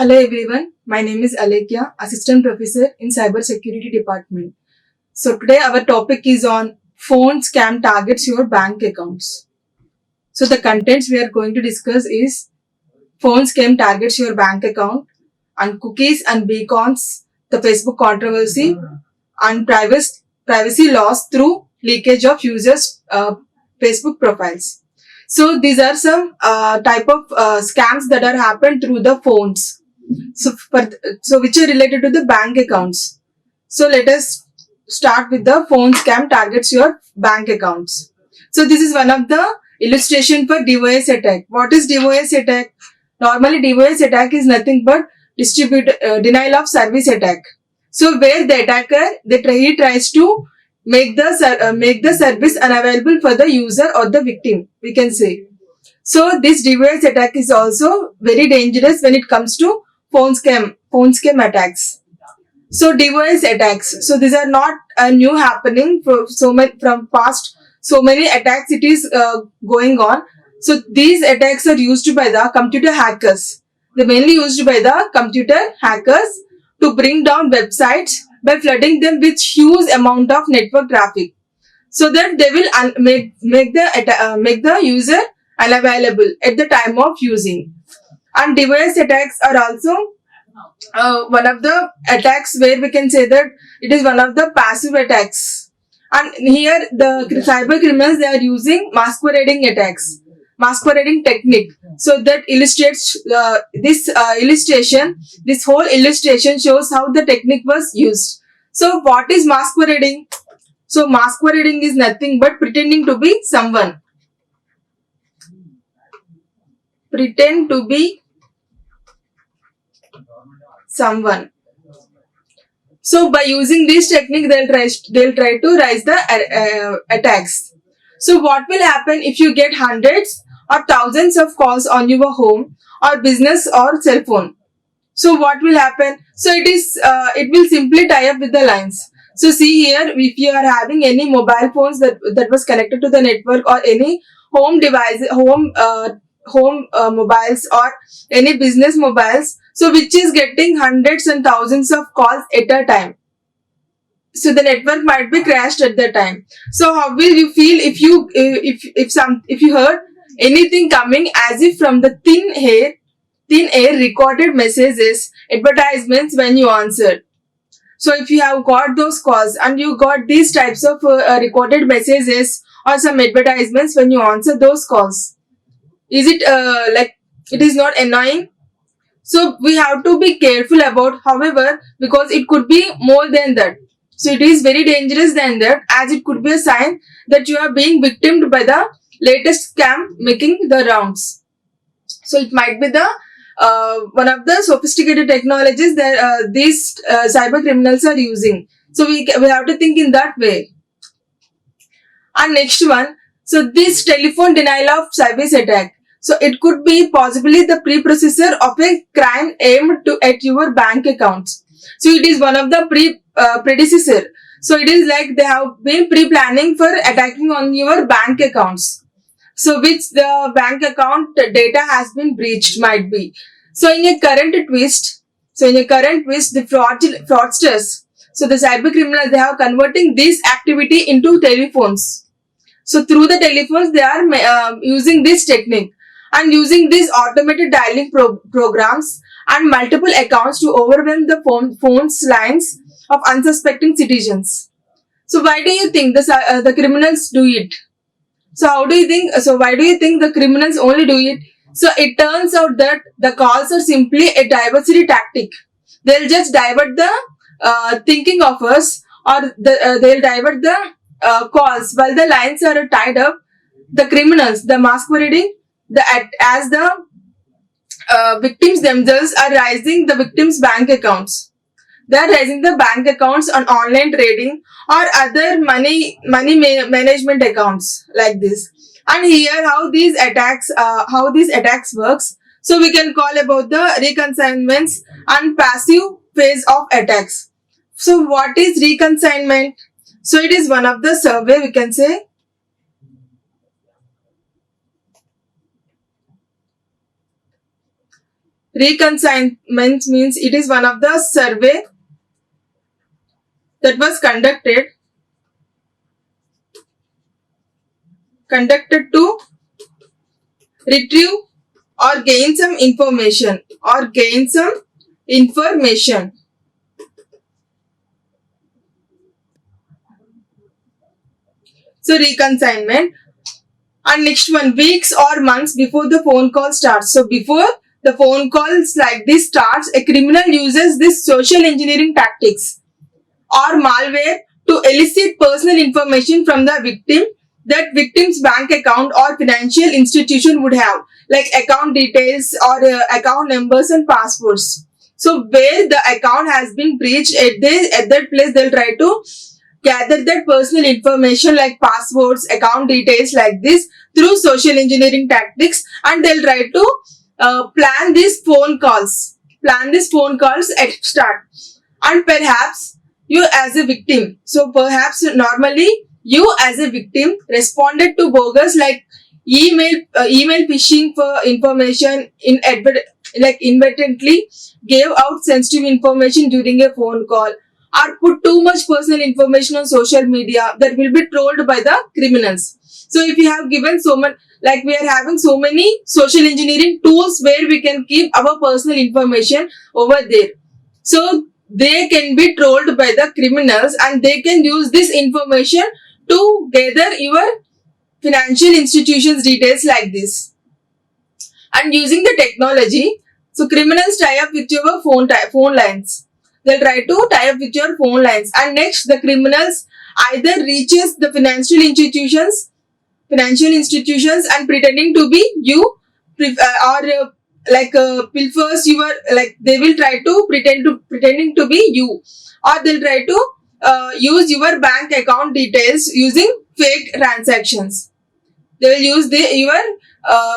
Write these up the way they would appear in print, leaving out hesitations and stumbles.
Hello everyone, my name is Alekhya, Assistant Professor in Cyber Security Department. So today our topic is on phone scam targets your bank accounts. So the contents we are going to discuss is phone scam targets your bank account, and cookies and beacons, the Facebook controversy, and privacy loss through leakage of users' Facebook profiles. So these are some type of scams that are happened through the phones. So which are related to the bank accounts. So let us start with the phone scam targets your bank accounts. So this is one of the illustration for DOS attack. What is DOS attack? Normally DOS attack is nothing but denial of service attack. So where the attacker he tries to make the service unavailable for the user or the victim, we can say. So this DOS attack is also very dangerous when it comes to phone scam attacks. So DOS attacks. So these are not a new happening from past. So many attacks it is going on. So these attacks are used by the computer hackers. They're mainly used by the computer hackers to bring down websites by flooding them with huge amount of network traffic, so that they will make the user unavailable at the time of using. And device attacks are also one of the attacks where we can say that it is one of the passive attacks. And here the cyber criminals, they are using masquerading attacks, masquerading technique. So that illustrates this whole illustration shows how the technique was used. So what is masquerading? So masquerading is nothing but pretending to be someone. Pretend to be someone. So by using this technique, they'll try to rise the attacks. So what will happen if you get hundreds or thousands of calls on your home or business or cell phone? So what will happen? So it will simply tie up with the lines. So see here, if you are having any mobile phones that was connected to the network, or any home device, home mobiles, or any business mobiles, so which is getting hundreds and thousands of calls at a time. So the network might be crashed at the time. So how will you feel if you heard anything coming as if from the thin air recorded messages, advertisements when you answered? So if you have got those calls and you got these types of recorded messages or some advertisements when you answer those calls, is it like it is not annoying? So we have to be careful about, however, because it could be more than that. So it is very dangerous than that, as it could be a sign that you are being victimed by the latest scam making the rounds. So it might be the one of the sophisticated technologies that these cyber criminals are using. So we have to think in that way. And next one, so this telephone denial of service attack. So it could be possibly the preprocessor of a crime aimed at your bank accounts. So it is one of the predecessor. So it is like they have been pre-planning for attacking on your bank accounts. So which the bank account data has been breached might be. So in a current twist, the fraudsters, so the cyber criminals, they are converting this activity into telephones. So through the telephones, they are using this technique and using these automated dialing programs and multiple accounts to overwhelm the phone's lines of unsuspecting citizens. So why do you think the criminals do it? So how do you think? So why do you think the criminals only do it? So it turns out that the calls are simply a diversity tactic. They'll just divert the thinking of us, or they'll divert the calls while the lines are tied up. The criminals, the masquerading, as the victims themselves are raising the victims' bank accounts. They are raising the bank accounts on online trading or other money management accounts like this. And here how these attacks works. So we can call about the reconsignments and passive phase of attacks. So what is reconsignment? So it is one of the survey, we can say. Reconsignment means it is one of the survey that was conducted to retrieve or gain some information So reconsignment. And next one, weeks or months before the phone call starts. So before the phone calls like this starts, a criminal uses this social engineering tactics or malware to elicit personal information from the victim that victim's bank account or financial institution would have, like account details or account numbers and passwords. So where the account has been breached at that place, they'll try to gather that personal information like passwords, account details like this through social engineering tactics, and they'll try to plan these phone calls at start. And perhaps you as a victim, so perhaps normally you as a victim responded to bogus like email phishing for information inadvertently gave out sensitive information during a phone call, or put too much personal information on social media that will be trolled by the criminals. So if you have given so much, like we are having so many social engineering tools where we can keep our personal information over there. So they can be trolled by the criminals and they can use this information to gather your financial institutions details like this. And using the technology, so criminals tie up with your phone lines. They'll try to tie up with your phone lines. And next, the criminals either reaches the financial institutions and pretending to be you, pilfers your, like they will try to pretending to be you, or they'll try to use your bank account details using fake transactions. They will use your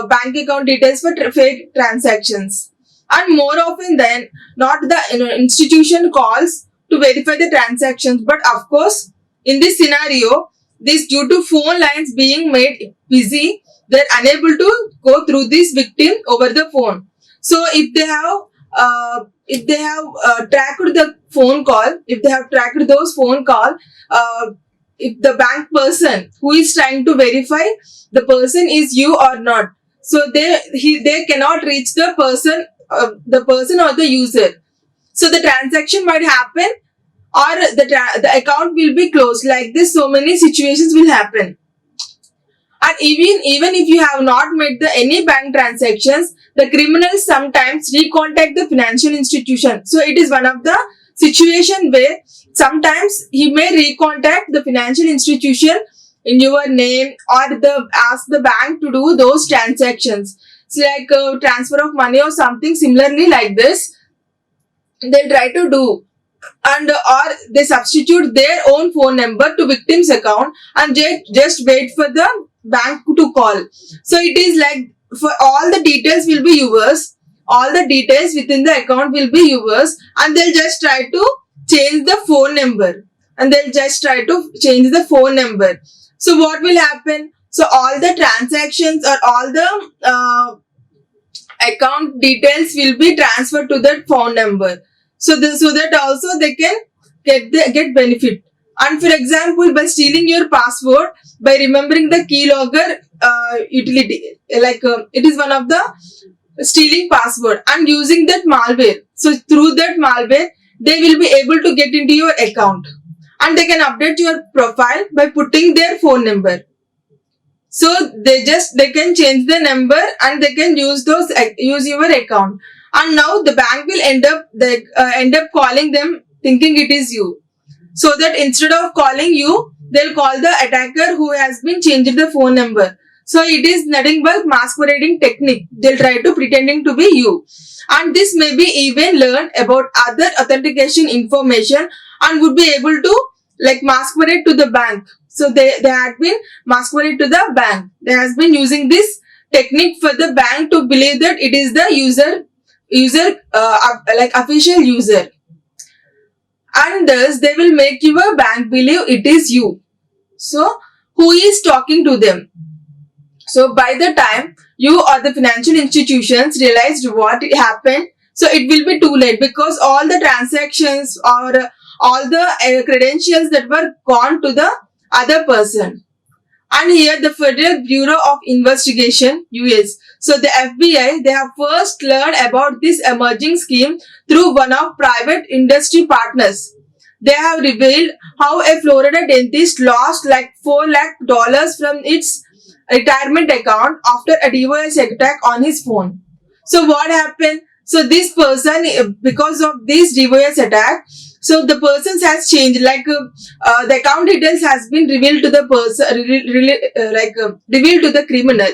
bank account details for fake transactions. And more often than not, the institution calls to verify the transactions. But of course, in this scenario, this due to phone lines being made busy, they're unable to go through this victim over the phone. So if they have tracked the phone call, if the bank person who is trying to verify the person is you or not, so they cannot reach the person or the user. So the transaction might happen, or the account will be closed. Like this, so many situations will happen. And even if you have not made any bank transactions, the criminals sometimes recontact the financial institution. So it is one of the situation where sometimes he may recontact the financial institution in your name, or ask the bank to do those transactions. It's like a transfer of money or something similarly like this. They'll try to do, and or they substitute their own phone number to victim's account and just wait for the bank to call. So it is like, for all the details will be yours, all the details within the account will be yours, and they'll just try to change the phone number. So what will happen? So all the transactions or all the account details will be transferred to that phone number. So that also they can get benefit. And for example, by stealing your password, by remembering the keylogger utility, it is one of the stealing password, and using that malware. So through that malware, they will be able to get into your account, and they can update your profile by putting their phone number. So they can change the number and they can use your account. And now the bank will end up calling them thinking it is you. So that instead of calling you, they'll call the attacker who has been changed the phone number. So it is nothing but masquerading technique. They'll try to pretending to be you. And this may be even learn about other authentication information and would be able to masquerade to the bank. So they had been masquerade to the bank. They has been using this technique for the bank to believe that it is the official user. And thus they will make your bank believe it is you. So who is talking to them? So by the time you or the financial institutions realized what happened, so it will be too late, because all the transactions or all the credentials that were gone to the other person. And here the Federal Bureau of Investigation, US, so the FBI, they have first learned about this emerging scheme through one of private industry partners. They have revealed how a Florida dentist lost like $4 lakh from its retirement account after a DOS attack on his phone. So what happened? So this person, because of this DOS attack, so the person has changed, like the account details has been revealed to the person, revealed to the criminal.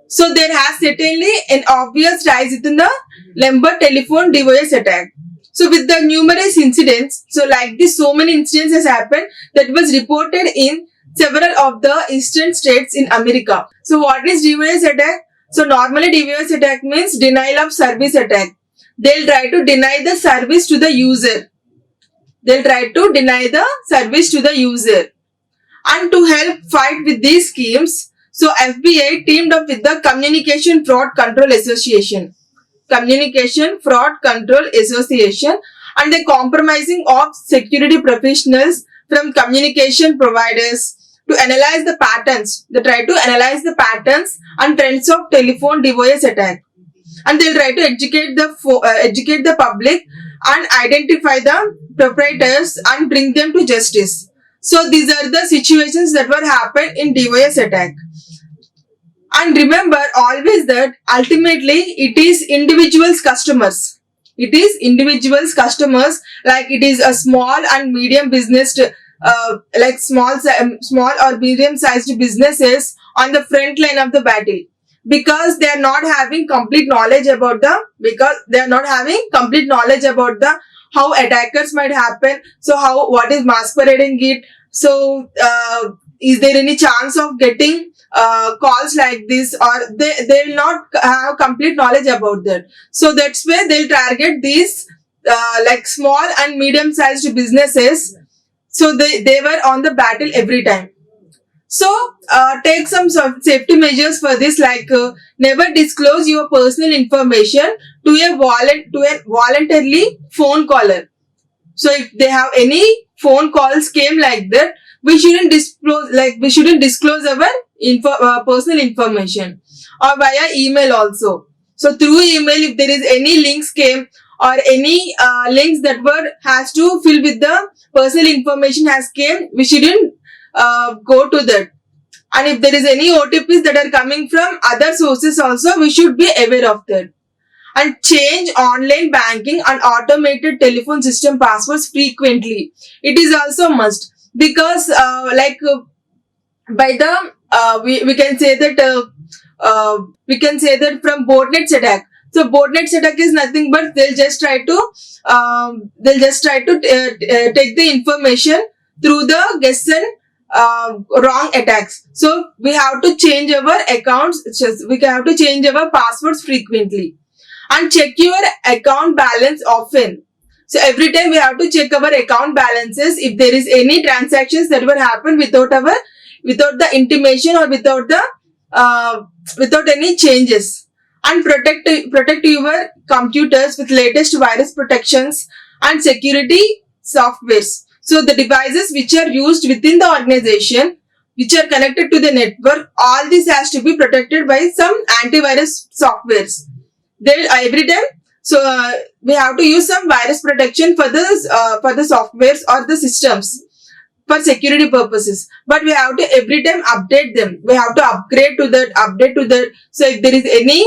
So there has certainly an obvious rise in the number telephone DOS attack. So with the numerous incidents, so like this, so many incidents has happened that was reported in several of the eastern states in America. So what is DOS attack? So normally DOS attack means denial of service attack. They'll try to deny the service to the user. They'll try to deny the service to the user. And to help fight with these schemes, so FBI teamed up with the Communication Fraud Control Association. Communication Fraud Control Association, and the compromising of security professionals from communication providers to analyze the patterns. They try to analyze the patterns and trends of telephone DOS attack, and they'll try to educate the public and identify the perpetrators and bring them to justice. So these are the situations that were happened in DOS attack. And remember always that ultimately it is individuals customers. It is individuals customers, like it is a small and medium business, like small or medium sized businesses on the front line of the battle, because they are not having complete knowledge about the how attackers might happen. So what is masquerading it. So is there any chance of getting calls like this, or they will not have complete knowledge about that. So that's where they'll target these like small and medium sized businesses. So they were on the battle every time. So take some safety measures for this, like never disclose your personal information to a voluntarily phone caller. So if they have any phone calls came like that, we shouldn't disclose our personal information, or via email also. So through email, if there is any links came, or any links that has to fill with the personal information has came, we shouldn't go to that. And if there is any OTPs that are coming from other sources also, we should be aware of that. And change online banking and automated telephone system passwords frequently. It is also must, because by the we can say that from botnets attack. So botnets attack is nothing but they'll just try to take the information through the guess and wrong attacks. So we have to change our accounts. We have to change our passwords frequently, and check your account balance often. So every time we have to check our account balances if there is any transactions that were happened without the intimation, or without any changes. And protect your computers with latest virus protections and security softwares. So the devices which are used within the organization, which are connected to the network, all this has to be protected by some antivirus softwares. They will every time. So we have to use some virus protection for the softwares or the systems for security purposes. But we have to every time update them. We have to update to that. So if there is any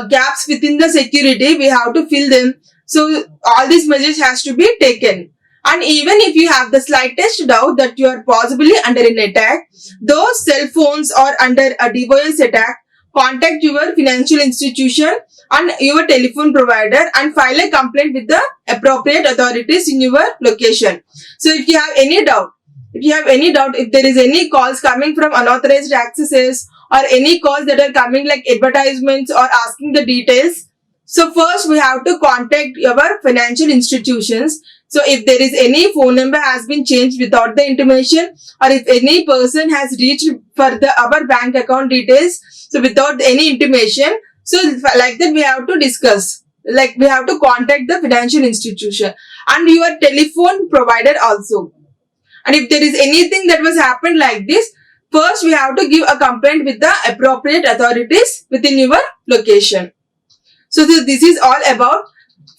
gaps within the security, we have to fill them. So all these measures has to be taken. And even if you have the slightest doubt that you are possibly under an attack, those cell phones are under a DOS attack, contact your financial institution and your telephone provider and file a complaint with the appropriate authorities in your location. So if you have any doubt, if there is any calls coming from unauthorized accesses, or any calls that are coming like advertisements or asking the details, So first we have to contact our financial institutions. So if there is any phone number has been changed without the intimation, or if any person has reached for our bank account details, so without any intimation, so like that we have to discuss. Like we have to contact the financial institution and your telephone provider also. And if there is anything that was happened like this, first we have to give a complaint with the appropriate authorities within your location. So this is all about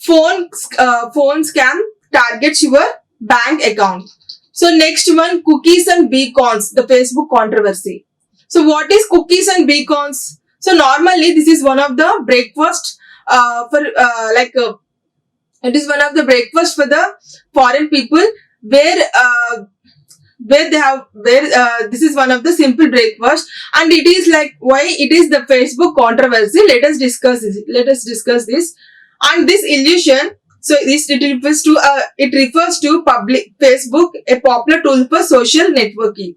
phone scam targets your bank account. So next one, cookies and beacons, the Facebook controversy. So what is cookies and beacons? So normally this is one of the breakfast it is one of the breakfast for the foreign people where this is one of the simple breakfast, and it is like why it is the Facebook controversy. Let us discuss this. And this illusion, so it refers to public Facebook, a popular tool for social networking.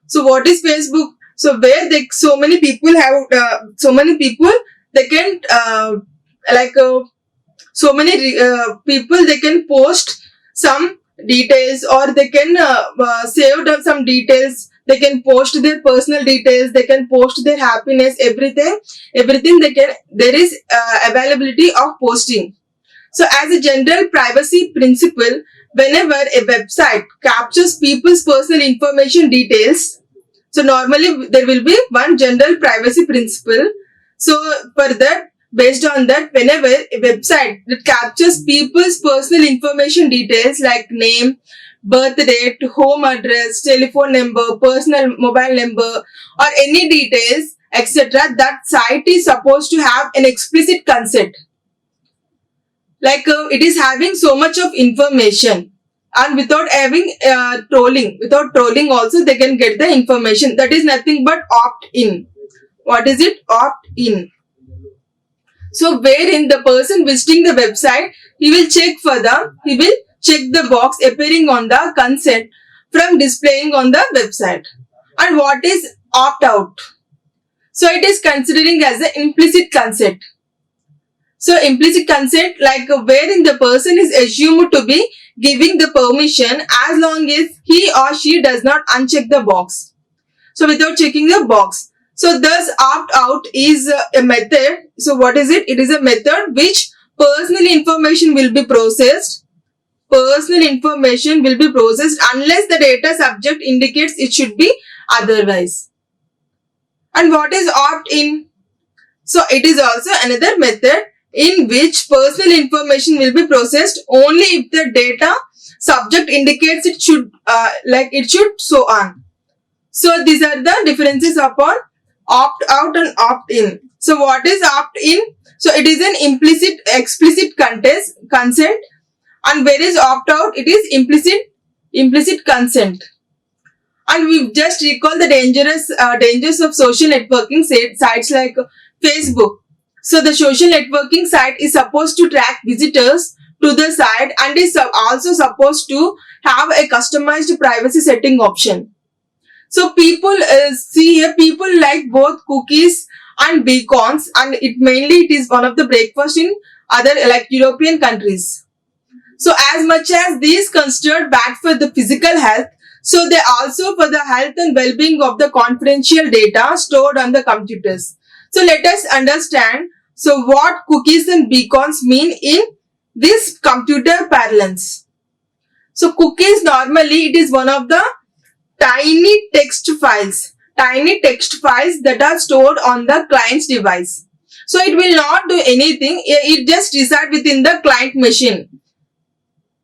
So what is Facebook? So where so many people they can people they can post some details, or they can save down some details. They can post their personal details, they can post their happiness, everything they can. There is availability of posting. So as a general privacy principle, whenever a website captures people's personal information details, so normally there will be one general privacy principle. So for that, based on that, whenever a website that captures people's personal information details like name, birth date, home address, telephone number, personal mobile number, or any details, etc., that site is supposed to have an explicit consent. Like it is having so much of information, and without having trolling also they can get the information. That is nothing but opt-in. What is it? Opt-in. So wherein the person visiting the website, he will check the box appearing on the consent from displaying on the website. And what is opt-out? So it is considering as an implicit consent. So implicit consent, like wherein the person is assumed to be giving the permission as long as he or she does not uncheck the box. So without checking the box. So thus opt-out is a method. So what is it? It is a method which personal information will be processed. Personal information will be processed unless the data subject indicates it should be otherwise. And what is opt-in? So it is also another method in which personal information will be processed only if the data subject indicates it should so on. So these are the differences upon opt-out and opt-in. So what is opt-in? So it is an explicit consent, and where is opt-out? It is implicit consent. And we just recall the dangers of social networking sites like Facebook. So the social networking site is supposed to track visitors to the site and is also supposed to have a customized privacy setting option. So people people like both cookies and beacons, and it is one of the breakfast in other like European countries. So as much as these considered bad for the physical health, so they also for the health and well-being of the confidential data stored on the computers. So let us understand what cookies and beacons mean in this computer parlance. So cookies, normally it is one of the tiny text files that are stored on the client's device. So it will not do anything, it just resides within the client machine.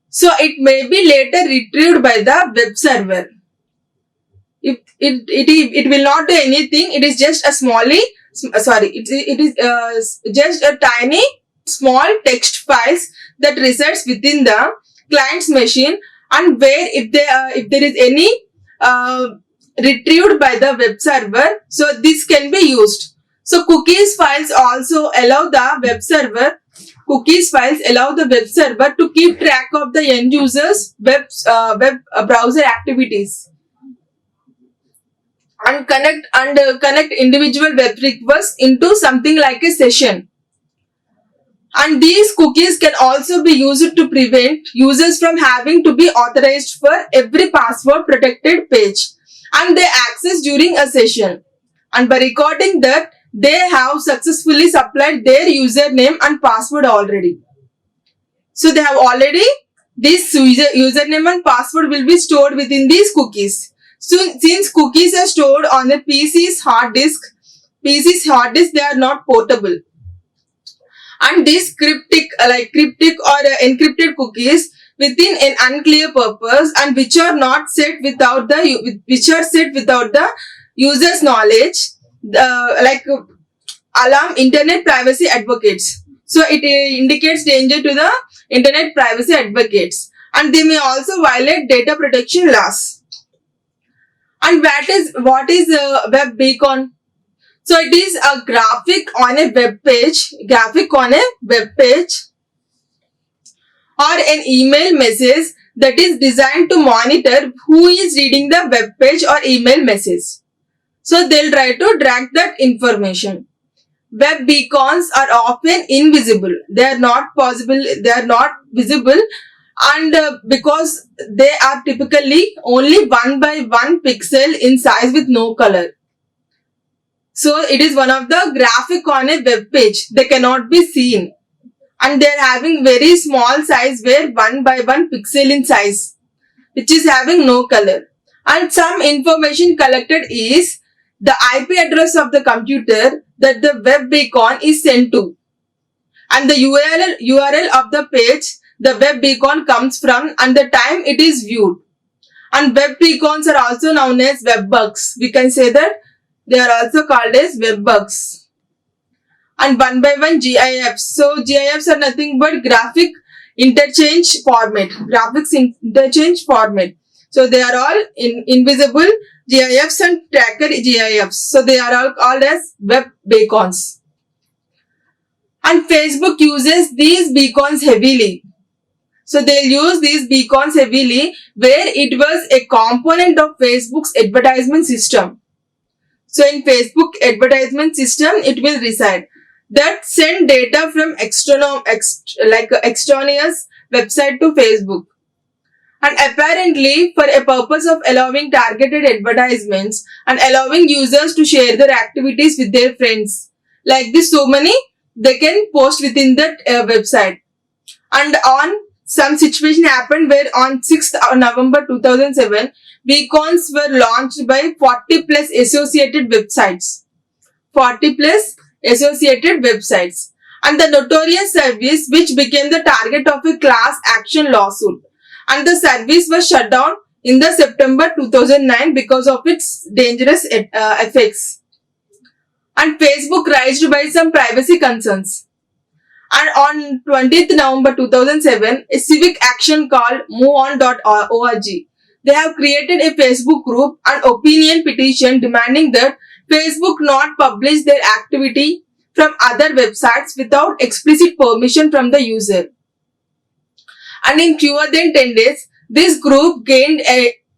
So it may be later retrieved by the web server. It will not do anything, it is just just a tiny small text files that resides within the client's machine, and where if there is any retrieved by the web server, so this can be used. So cookies files allow the web server to keep track of the end user's web browser activities and connect individual web requests into something like a session. And these cookies can also be used to prevent users from having to be authorized for every password protected page and they access during a session. And by recording that, they have successfully supplied their username and password already. So they have already, this username and password will be stored within these cookies. So since cookies are stored on the PC's hard disk, they are not portable. And these cryptic or encrypted cookies within an unclear purpose and which are set without the user's knowledge, alarm internet privacy advocates. So it indicates danger to the internet privacy advocates, and they may also violate data protection laws. And what is a web beacon? So it is a graphic on a web page or an email message that is designed to monitor who is reading the web page or email message. So they'll try to track that information. Web beacons are often invisible. They are not visible, and because they are typically only 1 by 1 pixel in size with no color. So it is one of the graphic on a web page. They cannot be seen. And they are having very small size where 1 by 1 pixel in size, which is having no color. And some information collected is the IP address of the computer that the web beacon is sent to. And the URL of the page the web beacon comes from and the time it is viewed. And web beacons are also known as web bugs. We can say that they are also called as web bugs. And 1 by 1 GIFs. So GIFs are nothing but graphics interchange format. So they are all invisible GIFs and tracker GIFs. So they are all called as web beacons. And Facebook uses these beacons heavily. So they'll use these beacons heavily where it was a component of Facebook's advertisement system. So in Facebook advertisement system, it will reside. That send data from extraneous website to Facebook. And apparently for a purpose of allowing targeted advertisements and allowing users to share their activities with their friends. Like this, so many they can post within that website. And on some situation happened where on 6th November 2007, beacons were launched by 40 plus associated websites. And the notorious service which became the target of a class action lawsuit. And the service was shut down in the September 2009 because of its dangerous effects. And Facebook raised by some privacy concerns. And on 20th November 2007, a civic action called moveon.org. They have created a Facebook group and opinion petition demanding that Facebook not publish their activity from other websites without explicit permission from the user. And in fewer than 10 days, this group gained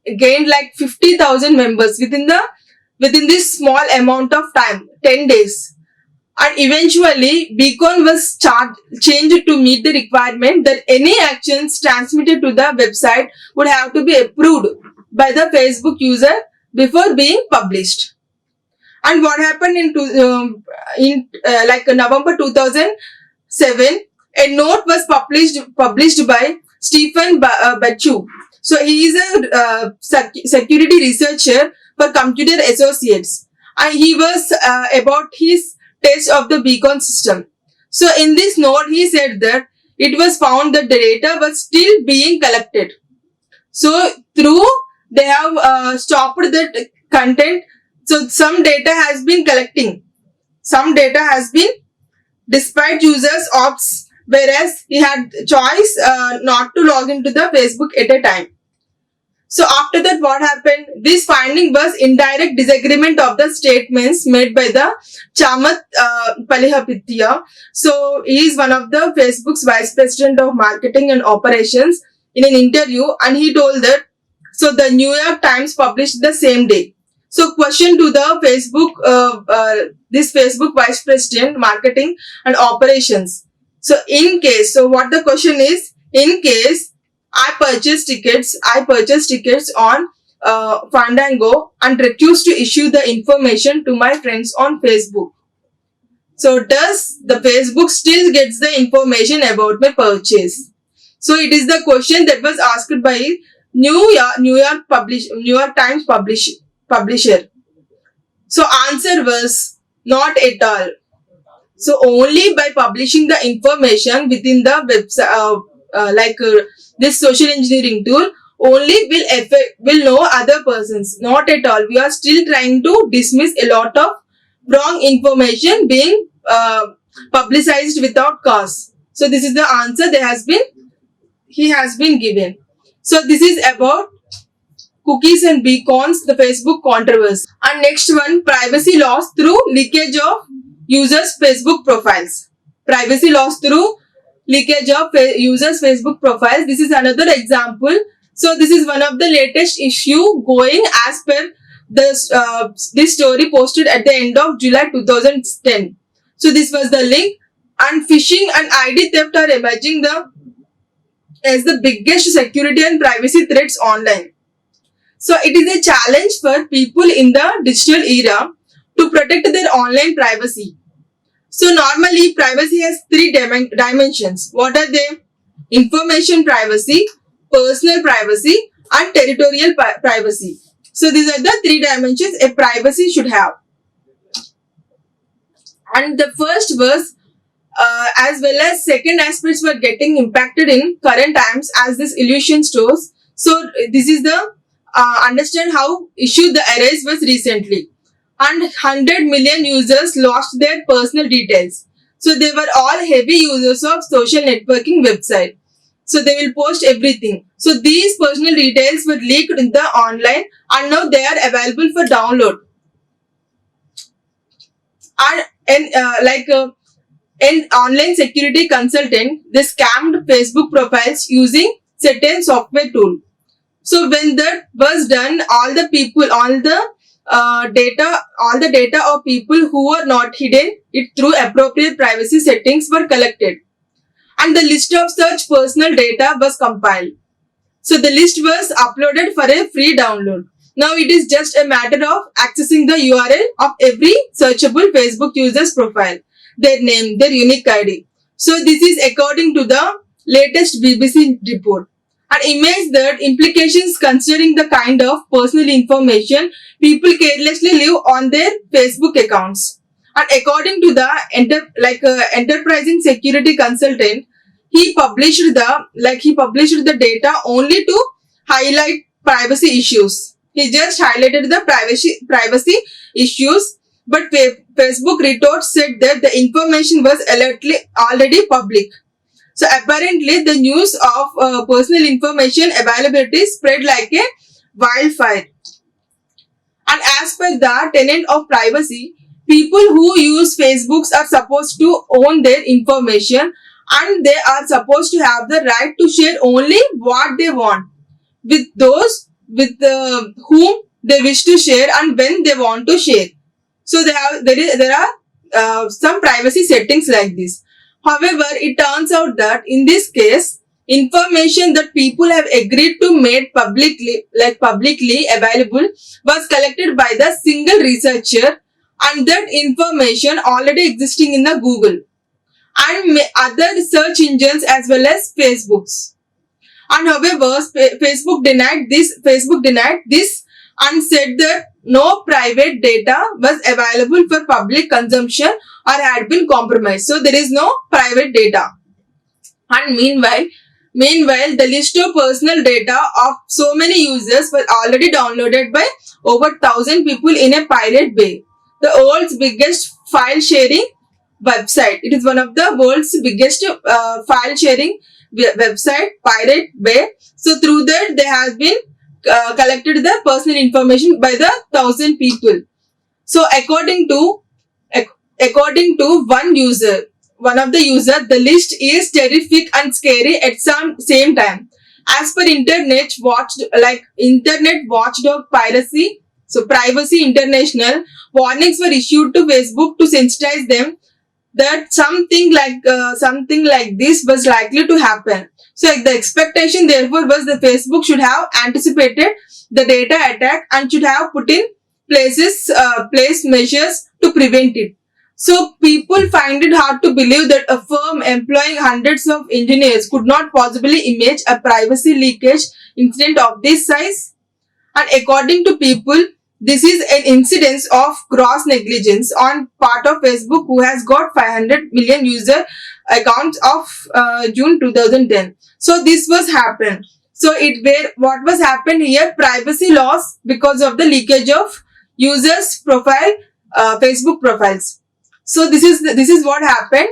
like 50,000 members within this small amount of time, 10 days. And eventually, beacon was changed to meet the requirement that any actions transmitted to the website would have to be approved by the Facebook user before being published. And what happened in November 2007, a note was published by Stephen Bachu. So he is a security researcher for Computer Associates, and he was about his test of the beacon system. So in this note, he said that it was found that the data was still being collected. So they have stopped that content. So some data has been collecting. Some data has been despite users opts, whereas he had choice not to log into the Facebook at a time. So after that, what happened? This finding was indirect disagreement of the statements made by the Chamath Palihapitiya. So he is one of the Facebook's vice president of marketing and operations in an interview, and he told that, so the New York Times published the same day. So question to the Facebook, this Facebook vice president marketing and operations. So in case, so what the question is, in case I purchase tickets on Fandango and refuse to issue the information to my friends on Facebook. So does the Facebook still gets the information about my purchase? So it is the question that was asked by New York Times publisher. So answer was not at all. So only by publishing the information within the website, this social engineering tool, only will know other persons. Not at all. We are still trying to dismiss a lot of wrong information being publicized without cause. So this is the answer he has been given. So this is about cookies and beacons, the Facebook controversy. And next one, privacy loss through leakage of users' Facebook profiles. Privacy loss through leakage of users' Facebook profiles. This is another example. So this is one of the latest issue going as per this story posted at the end of July 2010. So this was the link. And phishing and ID theft are emerging as the biggest security and privacy threats online. So it is a challenge for people in the digital era to protect their online privacy. So normally privacy has three dimensions. What are they? Information privacy, personal privacy, and territorial privacy. So these are the three dimensions a privacy should have. And the first was as well as second aspects were getting impacted in current times as this illusion stores. So this is the understand how issue the arrays was recently. And 100 million users lost their personal details. So they were all heavy users of social networking website. So they will post everything. So these personal details were leaked in the online and now they are available for download. An online security consultant, they scammed Facebook profiles using certain software tool. So when that was done, all the data of people who were not hidden it through appropriate privacy settings were collected. And the list of such personal data was compiled. So the list was uploaded for a free download. Now it is just a matter of accessing the URL of every searchable Facebook user's profile, their name, their unique ID. So this is according to the latest BBC report. And imagine that implications considering the kind of personal information people carelessly leave on their Facebook accounts. And according to the enterprising security consultant, he published the data only to highlight privacy issues. He just highlighted the privacy issues, but Facebook retort said that the information was already public. So apparently the news of personal information availability spread like a wildfire. And as per the tenet of privacy, people who use Facebooks are supposed to own their information and they are supposed to have the right to share only what they want with those with whom they wish to share and when they want to share. So there are some privacy settings like this. However, it turns out that in this case, information that people have agreed to make publicly available was collected by the single researcher, and that information already existing in the Google and other search engines as well as Facebook's. And however, Facebook denied this and said that no private data was available for public consumption or had been compromised. So there is no private data. And meanwhile, the list of personal data of so many users were already downloaded by over 1,000 people in a Pirate Bay, the world's biggest file sharing website. It is one of the world's biggest file sharing website, Pirate Bay. So through that, they have been collected the personal information by the 1,000 people. So according to one of the user, the list is terrific and scary at same time. As per Internet Watchdog Piracy, so Privacy International, warnings were issued to Facebook to sensitize them that something like this was likely to happen. So the expectation therefore was the Facebook should have anticipated the data attack and should have put in place measures to prevent it. So people find it hard to believe that a firm employing hundreds of engineers could not possibly image a privacy leakage incident of this size. And according to people, this is an incidence of gross negligence on part of Facebook, who has got 500 million user accounts of June 2010. So this was happened. So what was happened here? Privacy loss because of the leakage of users' profile, Facebook profiles. So this is what happened.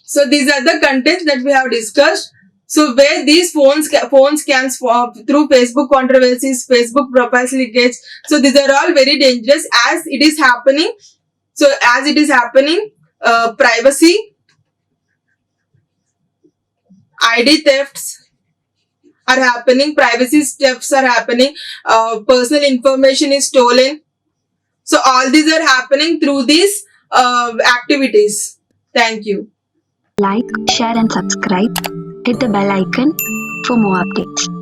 So these are the contents that we have discussed. So where these phone scams through Facebook controversies, Facebook profiles leakage. So these are all very dangerous as it is happening. So as it is happening, privacy, ID thefts are happening, privacy thefts are happening, personal information is stolen. So all these are happening through these activities. Thank you. Like, share and subscribe. Hit the bell icon for more updates.